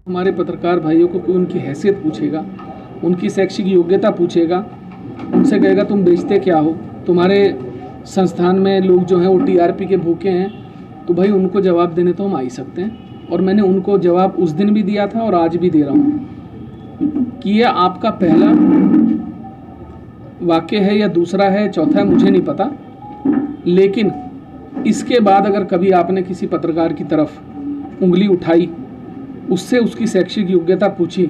हमारे पत्रकार भाइयों को कोई उनकी हैसियत पूछेगा, उनकी शैक्षिक योग्यता पूछेगा, उनसे कहेगा तुम बेचते क्या हो, तुम्हारे संस्थान में लोग जो हैं वो टीआरपी के भूखे हैं, तो भाई उनको जवाब देने तो हम आ ही सकते हैं। और मैंने उनको जवाब उस दिन भी दिया था और आज भी दे रहा हूँ कि ये आपका पहला वाक्य है या दूसरा है, चौथा है, मुझे नहीं पता, लेकिन इसके बाद अगर कभी आपने किसी पत्रकार की तरफ उंगली उठाई, उससे उसकी शैक्षिक योग्यता पूछी,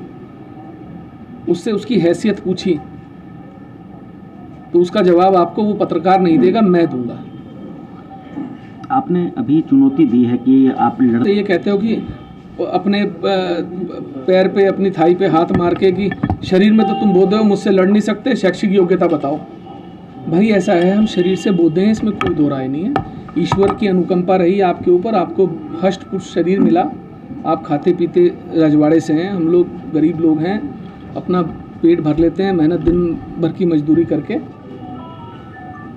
उससे उसकी हैसियत पूछी, तो उसका जवाब आपको वो पत्रकार नहीं देगा, मैं दूंगा। आपने अभी चुनौती दी है कि आप तो ये कहते हो कि अपने पैर पे, अपनी थाई पे हाथ मार के कि शरीर में तो तुम बोधे हो, मुझसे लड़ नहीं सकते, शैक्षिक योग्यता बताओ। भाई ऐसा है, हम शरीर से बोधे हैं, इसमें कोई दो राय नहीं है। ईश्वर की अनुकंपा रही आपके ऊपर, आपको हष्ट पुष्ट शरीर मिला, आप खाते पीते रजवाड़े से हैं, हम लोग गरीब लोग हैं, अपना पेट भर लेते हैं मेहनत दिन भर की मजदूरी करके।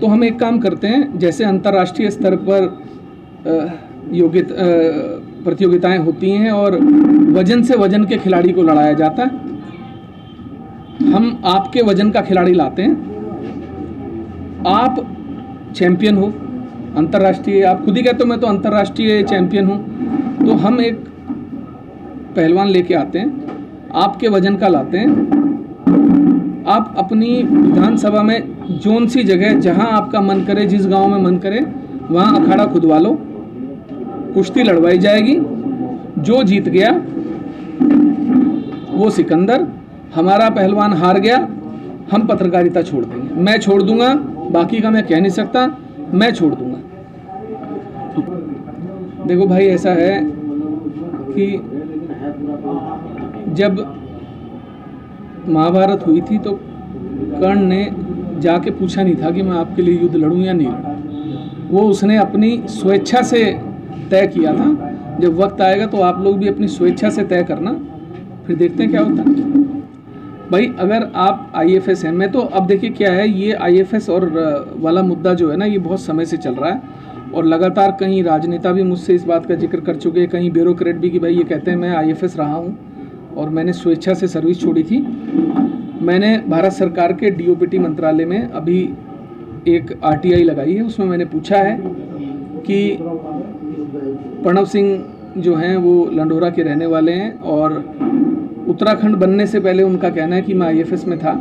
तो हम एक काम करते हैं, जैसे अंतर्राष्ट्रीय स्तर पर प्रतियोगिताएं होती हैं और वजन से वजन के खिलाड़ी को लड़ाया जाता है, हम आपके वजन का खिलाड़ी लाते हैं। आप चैंपियन हो अंतर्राष्ट्रीय, आप खुद ही कहते हो मैं तो अंतर्राष्ट्रीय चैंपियन हूँ, तो हम एक पहलवान लेके आते हैं, आपके वजन का लाते हैं। आप अपनी विधानसभा में जोन सी जगह जहां आपका मन करे, जिस गांव में मन करे, वहां अखाड़ा खुदवा लो, कुश्ती लड़वाई जाएगी, जो जीत गया वो सिकंदर, हमारा पहलवान हार गया, हम पत्रकारिता छोड़ देंगे। मैं छोड़ दूंगा, बाकी का मैं कह नहीं सकता, मैं छोड़ दूंगा। देखो भाई ऐसा है कि जब महाभारत हुई थी तो कर्ण ने जाके पूछा नहीं था कि मैं आपके लिए युद्ध लड़ूं या नहीं लड़ूं, वो उसने अपनी स्वेच्छा से तय किया था। जब वक्त आएगा तो आप लोग भी अपनी स्वेच्छा से तय करना, फिर देखते हैं क्या होता है। भाई अगर आप आईएफएस हैं, मैं तो अब देखिए क्या है, ये आईएफएस और वाला मुद्दा जो है ना, ये बहुत समय से चल रहा है और लगातार कहीं राजनेता भी मुझसे इस बात का जिक्र कर चुके हैं, कहीं ब्यूरोक्रेट भी, कि भाई ये कहते हैं मैं आईएफएस रहा हूँ और मैंने स्वेच्छा से सर्विस छोड़ी थी। मैंने भारत सरकार के डीओपीटी मंत्रालय में अभी एक आरटीआई लगाई है, उसमें मैंने पूछा है कि प्रणव सिंह जो हैं वो लंडोरा के रहने वाले हैं और उत्तराखंड बनने से पहले उनका कहना है कि मैं आईएफएस में था,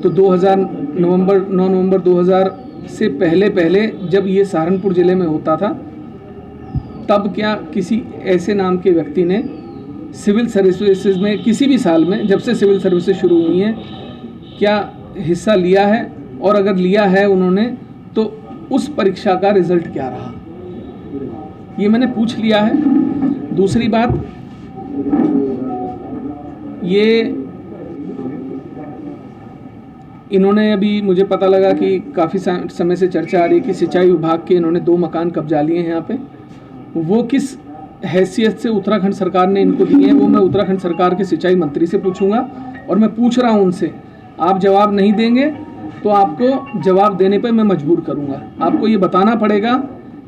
तो 9 नवंबर 2000 से पहले जब ये सहारनपुर ज़िले में होता था, तब क्या किसी ऐसे नाम के व्यक्ति ने सिविल सर्विसेज में किसी भी साल में, जब से सिविल सर्विसेज शुरू हुई हैं, क्या हिस्सा लिया है, और अगर लिया है उन्होंने तो उस परीक्षा का रिजल्ट क्या रहा, ये मैंने पूछ लिया है। दूसरी बात, ये इन्होंने अभी मुझे पता लगा कि काफ़ी समय से चर्चा आ रही है कि सिंचाई विभाग के इन्होंने 2 मकान कब्जा लिए हैं यहाँ पे, वो किस हैसियत से उत्तराखंड सरकार ने इनको दिए हैं, वो मैं उत्तराखंड सरकार के सिंचाई मंत्री से पूछूंगा। और मैं पूछ रहा हूँ उनसे, आप जवाब नहीं देंगे तो आपको जवाब देने पे मैं मजबूर करूँगा। आपको ये बताना पड़ेगा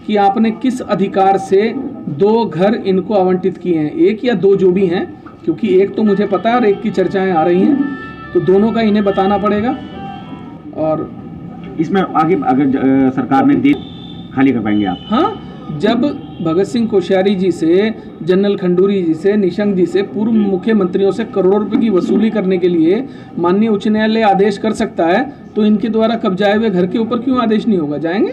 कि आपने किस अधिकार से 2 घर इनको आवंटित किए हैं, 1 या 2 जो भी हैं, क्योंकि एक तो मुझे पता है और एक की चर्चाएँ आ रही हैं, तो दोनों का इन्हें बताना पड़ेगा। और इसमें आगे अगर सरकार ने दे खाली कर पाएंगे आप? हाँ, जब भगत सिंह कोश्यारी जी से, जनरल खंडूरी जी से, निशंक जी से, पूर्व मुख्यमंत्रियों से करोड़ों रुपए की वसूली करने के लिए माननीय उच्च न्यायालय आदेश कर सकता है, तो इनके द्वारा कब्जाए हुए घर के ऊपर क्यों आदेश नहीं होगा? जाएंगे।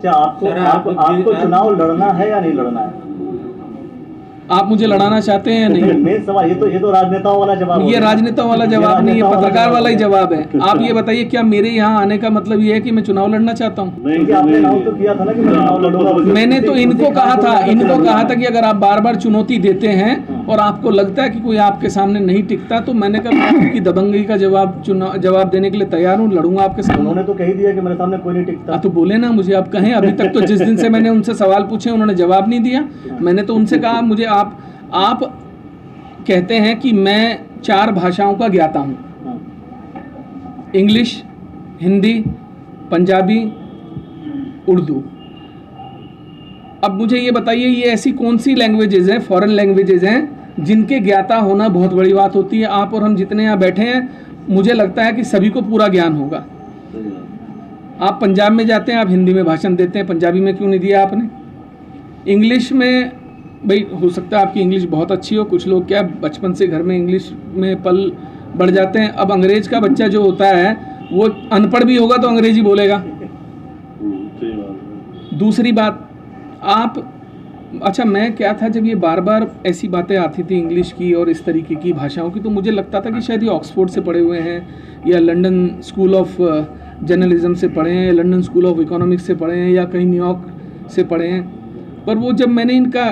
क्या आपको चुनाव लड़ना है या नहीं लड़ना है? आप मुझे लड़ाना चाहते हैं या नहीं? मेन सवाल ये तो राजनेताओं वाला जवाब, ये राजनेताओं वाला जवाब नहीं, ये पत्रकार वाला ही जवाब है। आप ये बताइए, क्या मेरे यहाँ आने का मतलब ये है कि मैं चुनाव लड़ना चाहता हूँ? आपने नाम तो किया था ना कि मैं चुनाव लड़ूंगा। मैंने तो इनको कहा था कि अगर आप बार बार चुनौती देते हैं और आपको लगता है कि कोई आपके सामने नहीं टिकता, तो मैंने कहा आपकी दबंगई का जवाब देने के लिए तैयार हूँ, लड़ूंगा आपके सामने। उन्होंने तो कह दिया कि मेरे सामने कोई नहीं टिकता। तो बोले ना, मुझे आप कहें। अभी तक तो जिस दिन से मैंने उनसे सवाल पूछे उन्होंने जवाब नहीं दिया। मैंने तो उनसे कहा, मुझे आप कहते हैं कि मैं 4 भाषाओं का ज्ञाता हूँ, इंग्लिश, हिंदी, पंजाबी, उर्दू। अब मुझे ये बताइए, ये ऐसी कौन सी लैंग्वेजेज हैं, फॉरेन लैंग्वेजेज हैं जिनके ज्ञाता होना बहुत बड़ी बात होती है। आप और हम जितने यहाँ बैठे हैं, मुझे लगता है कि सभी को पूरा ज्ञान होगा। आप पंजाब में जाते हैं, आप हिंदी में भाषण देते हैं, पंजाबी में क्यों नहीं दिया आपने? इंग्लिश में भाई हो सकता है आपकी इंग्लिश बहुत अच्छी हो, कुछ लोग क्या बचपन से घर में इंग्लिश में पल बढ़ जाते हैं। अब अंग्रेज का बच्चा जो होता है वो अनपढ़ भी होगा तो अंग्रेजी बोलेगा। दूसरी बात, आप अच्छा, मैं क्या था जब ये बार बार ऐसी बातें आती थी इंग्लिश की और इस तरीके की भाषाओं की, तो मुझे लगता था कि शायद ये ऑक्सफोर्ड से पढ़े हुए हैं या लंदन स्कूल ऑफ जर्नलिज्म से पढ़े हैं, लंदन स्कूल ऑफ इकोनॉमिक्स से पढ़े हैं या कहीं न्यूयॉर्क से पढ़े हैं। पर वो जब मैंने इनका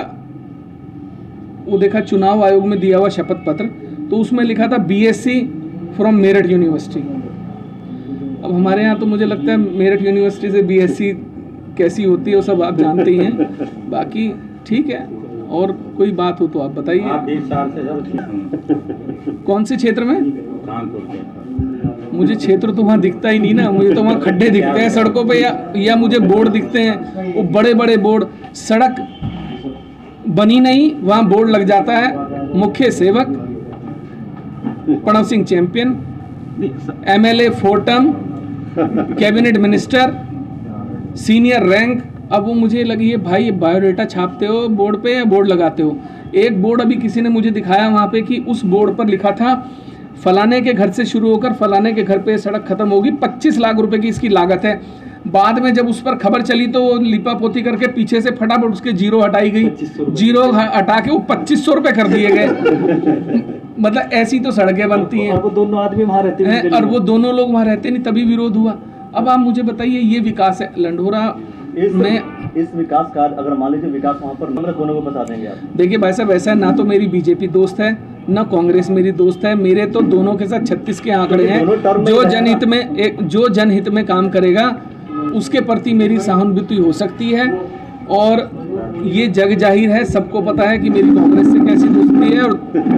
वो देखा चुनाव आयोग में दिया हुआ शपथ पत्र, तो उसमें लिखा था BSc फ्रॉम मेरठ यूनिवर्सिटी। अब हमारे यहाँ तो मुझे लगता है मेरठ यूनिवर्सिटी से BSc कैसी होती है वो सब आप जानते ही हैं। बाकी ठीक है, और कोई बात हो तो आप बताइए। कौन से क्षेत्र में? मुझे क्षेत्र तो वहाँ दिखता ही नहीं ना, मुझे तो वहाँ खड्डे दिखते हैं सड़कों पे, या मुझे बोर्ड दिखते हैं, वो बड़े बड़े बोर्ड। सड़क बनी नहीं, वहाँ बोर्ड लग जाता है, मुख्य सेवक Pranav Singh champion, MLA 4 term, cabinet minister, senior rank. अब वो मुझे लगी है भाई, बायोडाटा छापते हो बोर्ड पे या बोर्ड लगाते हो? एक बोर्ड अभी किसी ने मुझे दिखाया वहाँ पे कि उस बोर्ड पर लिखा था फलाने के घर से शुरू होकर फलाने के घर पे सड़क खत्म होगी, 25 लाख रुपए की इसकी लागत है। बाद में जब उस पर खबर चली तो लिपा पोती करके पीछे से फटाफट उसके जीरो हटाई गई, जीरो हटा के वो 2500 रुपए कर दिए गए। मतलब ऐसी तो सड़कें बनती हैं। और वो दोनों आदमी वहाँ रहते हैं, और वो दोनों लोग वहाँ रहते नहीं, तभी विरोध हुआ। अब आप मुझे बताइए, ये विकास है लंढोरा में? इस विकास का अगर मान लीजिए विकास वहाँ पर दोनों को बता देंगे आप? देखिए भाई साहब, ऐसा ना तो मेरी बीजेपी दोस्त है ना कांग्रेस मेरी दोस्त है, मेरे तो दोनों के साथ 36 के आंकड़े हैं। जो जनहित में काम करेगा उसके प्रति मेरी सहानुभूति हो सकती है, और ये जग जाहिर है, सबको पता है कि मेरी कांग्रेस से कैसी दोस्ती है और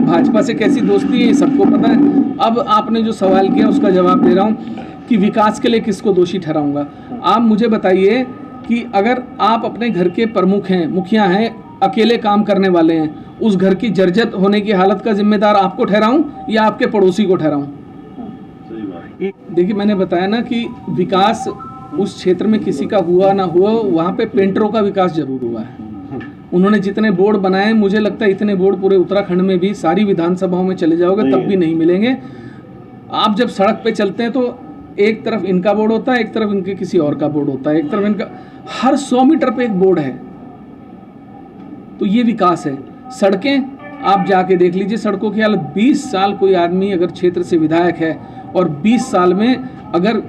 भाजपा से कैसी दोस्ती है, ये सबको पता है। अब आपने जो सवाल किया उसका जवाब दे रहा हूँ कि विकास के लिए किसको दोषी ठहराऊंगा। आप मुझे बताइए कि अगर आप अपने घर के प्रमुख हैं, मुखिया हैं, अकेले काम करने वाले हैं, उस घर की जर्जर होने की हालत का जिम्मेदार आपको ठहराऊं या आपके पड़ोसी को ठहराऊं? देखिए, मैंने बताया ना कि विकास उस क्षेत्र में किसी का हुआ ना हुआ, वहाँ पे पेंटरों का विकास जरूर हुआ है। उन्होंने जितने बोर्ड बनाए, मुझे लगता है इतने बोर्ड पूरे उत्तराखंड में भी सारी विधानसभाओं में चले जाओगे तब भी नहीं मिलेंगे। आप जब सड़क पे चलते हैं तो एक तरफ इनका बोर्ड होता है, एक तरफ इनके किसी और का बोर्ड होता है, एक तरफ इनका, हर 100 मीटर पे एक बोर्ड है। तो ये विकास है। सड़कें आप जाके देख लीजिए, सड़कों की हालत। 20 साल कोई आदमी अगर क्षेत्र से विधायक है और 20 साल में अगर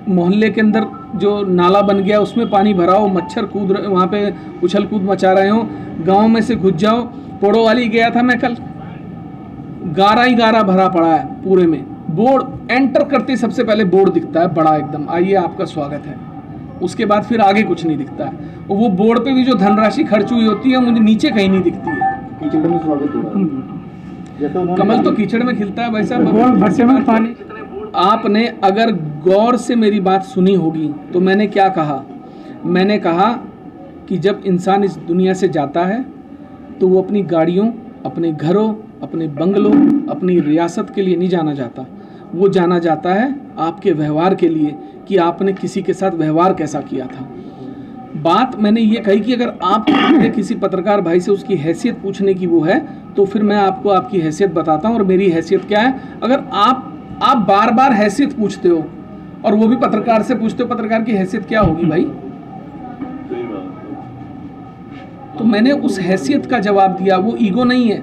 मोहल्ले के अंदर जो नाला बन गया उसमें पानी भरा हो, मच्छर कूद रहे वहाँ पे उछल कूद मचा रहे हो, गांव में से घुस जाओ। पोड़ो वाली गया था मैं कल, गारा ही गारा भरा पड़ा है पूरे में। बोर्ड एंटर करते सबसे पहले बोर्ड दिखता है बड़ा एकदम, आइए आपका स्वागत है। उसके बाद फिर आगे कुछ नहीं दिखता है। और वो बोर्ड पे भी जो धनराशि खर्च हुई होती है मुझे नीचे कहीं नहीं दिखती है। कीचड़ में स्वागत हो रहा है। कमल तो कीचड़ में खिलता है वैसा भरसे में पानी। आपने अगर गौर से मेरी बात सुनी होगी तो मैंने क्या कहा? मैंने कहा कि जब इंसान इस दुनिया से जाता है तो वो अपनी गाड़ियों, अपने घरों, अपने बंगलों, अपनी रियासत के लिए नहीं जाना जाता। वो जाना जाता है आपके व्यवहार के लिए कि आपने किसी के साथ व्यवहार कैसा किया था। बात मैंने ये कही कि अगर आप किसी पत्रकार भाई से उसकी हैसियत पूछने की वो है तो फिर मैं आपको आपकी हैसियत बताता हूँ। और मेरी हैसियत क्या है? अगर आप बार बार हैसियत पूछते हो और वो भी पत्रकार से पूछते हो, पत्रकार की हैसियत क्या होगी भाई? तो मैंने उस हैसियत का जवाब दिया। वो ईगो नहीं है,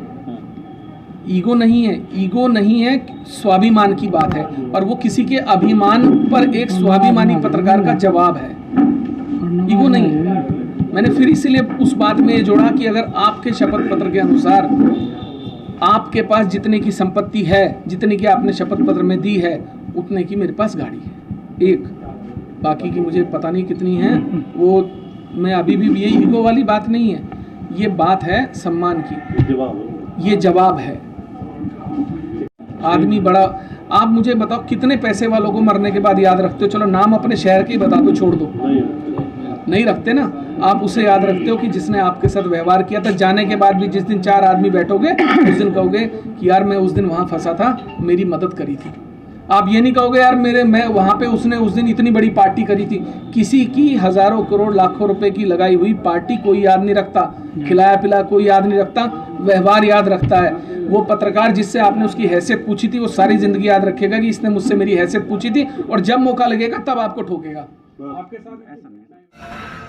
ईगो नहीं है, ईगो नहीं है, स्वाभिमान की बात है। और वो किसी के अभिमान पर एक स्वाभिमानी पत्रकार का जवाब है, ईगो नहीं है। मैंने फिर इसीलिए उस बात में ये जोड़ा कि अगर आपके शपथ पत्र के अनुसार आपके पास जितने की संपत्ति है, जितने की आपने शपथ पत्र में दी है, उतने की मेरे पास गाड़ी है एक, बाकी की मुझे पता नहीं कितनी है। वो मैं अभी भी, ये ईगो वाली बात नहीं है, ये बात है सम्मान की, ये जवाब है। आदमी बड़ा, आप मुझे बताओ कितने पैसे वालों को मरने के बाद याद रखते हो? चलो नाम अपने शहर के ही बता दो, छोड़ दो, नहीं रखते ना। आप उसे याद रखते हो कि जिसने आपके साथ व्यवहार किया था। जाने के बाद भी जिस दिन 4 आदमी बैठोगे उस दिन कहोगे कि यार मैं उस दिन वहाँ फंसा था, मेरी मदद करी थी। आप ये नहीं कहोगे यार मैं वहाँ पे उसने उस दिन इतनी बड़ी पार्टी करी थी। किसी की हज़ारों करोड़ लाखों रुपए की लगाई हुई पार्टी कोई याद नहीं रखता, खिलाया पिलाया कोई याद नहीं रखता, व्यवहार याद रखता है। वो पत्रकार जिससे आपने उसकी हैसियत पूछी थी वो सारी ज़िंदगी याद रखेगा कि इसने मुझसे मेरी हैसियत पूछी थी, और जब मौका लगेगा तब आपको ठोकेगा। आपके साथ ऐसा नहीं।